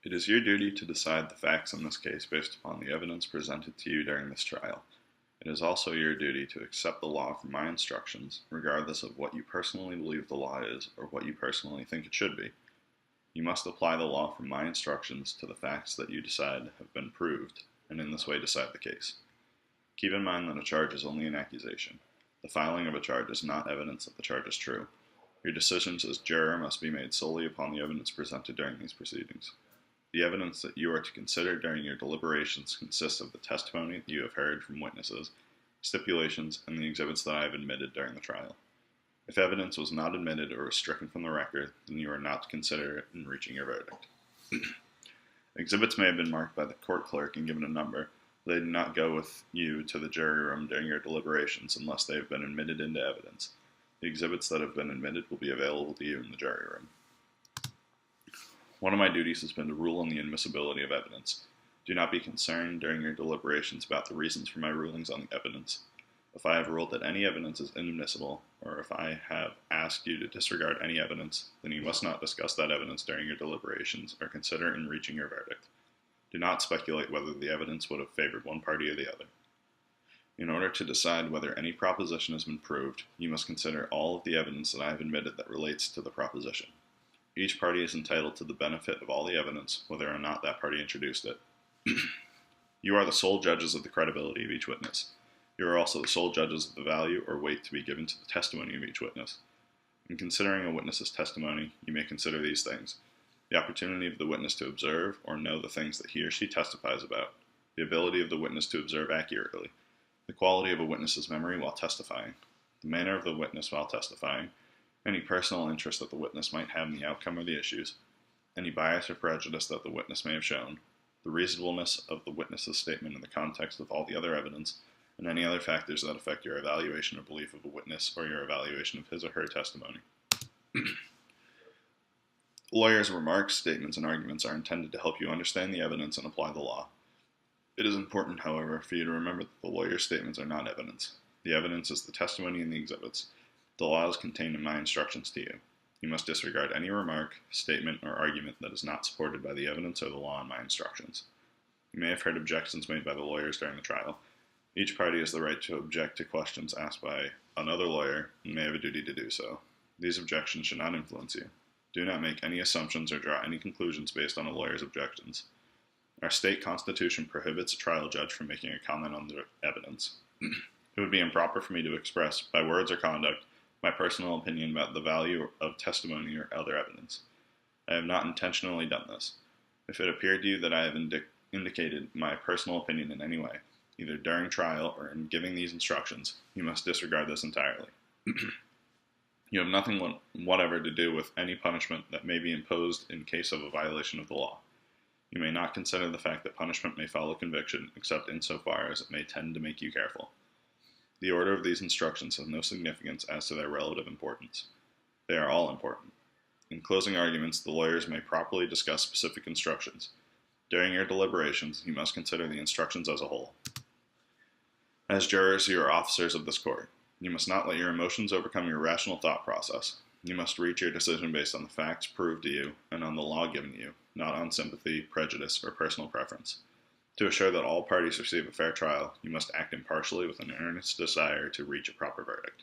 It is your duty to decide the facts in this case based upon the evidence presented to you during this trial. It is also your duty to accept the law from my instructions, regardless of what you personally believe the law is or what you personally think it should be. You must apply the law from my instructions to the facts that you decide have been proved, and in this way decide the case. Keep in mind that a charge is only an accusation. The filing of a charge is not evidence that the charge is true. Your decisions as juror must be made solely upon the evidence presented during these proceedings. The evidence that you are to consider during your deliberations consists of the testimony that you have heard from witnesses, stipulations, and the exhibits that I have admitted during the trial. If evidence was not admitted or was stricken from the record, then you are not to consider it in reaching your verdict. Exhibits may have been marked by the court clerk and given a number, but they do not go with you to the jury room during your deliberations unless they have been admitted into evidence. The exhibits that have been admitted will be available to you in the jury room. One of my duties has been to rule on the admissibility of evidence. Do not be concerned during your deliberations about the reasons for my rulings on the evidence. If I have ruled that any evidence is inadmissible, or if I have asked you to disregard any evidence, then you must not discuss that evidence during your deliberations or consider it in reaching your verdict. Do not speculate whether the evidence would have favored one party or the other. In order to decide whether any proposition has been proved, you must consider all of the evidence that I have admitted that relates to the proposition. Each party is entitled to the benefit of all the evidence, whether or not that party introduced it. You are the sole judges of the credibility of each witness. You are also the sole judges of the value or weight to be given to the testimony of each witness. In considering a witness's testimony, you may consider these things: the opportunity of the witness to observe or know the things that he or she testifies about, the ability of the witness to observe accurately, the quality of a witness's memory while testifying, the manner of the witness while testifying, any personal interest that the witness might have in the outcome of the issues, any bias or prejudice that the witness may have shown, the reasonableness of the witness's statement in the context of all the other evidence, and any other factors that affect your evaluation or belief of a witness or your evaluation of his or her testimony. Lawyers' remarks, statements, and arguments are intended to help you understand the evidence and apply the law. It is important, however, for you to remember that the lawyer's statements are not evidence. The evidence is the testimony and the exhibits. The law is contained in my instructions to you. You must disregard any remark, statement, or argument that is not supported by the evidence or the law in my instructions. You may have heard objections made by the lawyers during the trial. Each party has the right to object to questions asked by another lawyer and may have a duty to do so. These objections should not influence you. Do not make any assumptions or draw any conclusions based on a lawyer's objections. Our state constitution prohibits a trial judge from making a comment on the evidence. It would be improper for me to express, by words or conduct, my personal opinion about the value of testimony or other evidence. I have not intentionally done this. If it appeared to you that I have indicated my personal opinion in any way, either during trial or in giving these instructions, you must disregard this entirely. You have nothing whatever to do with any punishment that may be imposed in case of a violation of the law. You may not consider the fact that punishment may follow conviction, except insofar as it may tend to make you careful. The order of these instructions has no significance as to their relative importance. They are all important. In closing arguments, the lawyers may properly discuss specific instructions. During your deliberations, you must consider the instructions as a whole. As jurors, you are officers of this court. You must not let your emotions overcome your rational thought process. You must reach your decision based on the facts proved to you and on the law given you, not on sympathy, prejudice, or personal preference. To assure that all parties receive a fair trial, you must act impartially with an earnest desire to reach a proper verdict.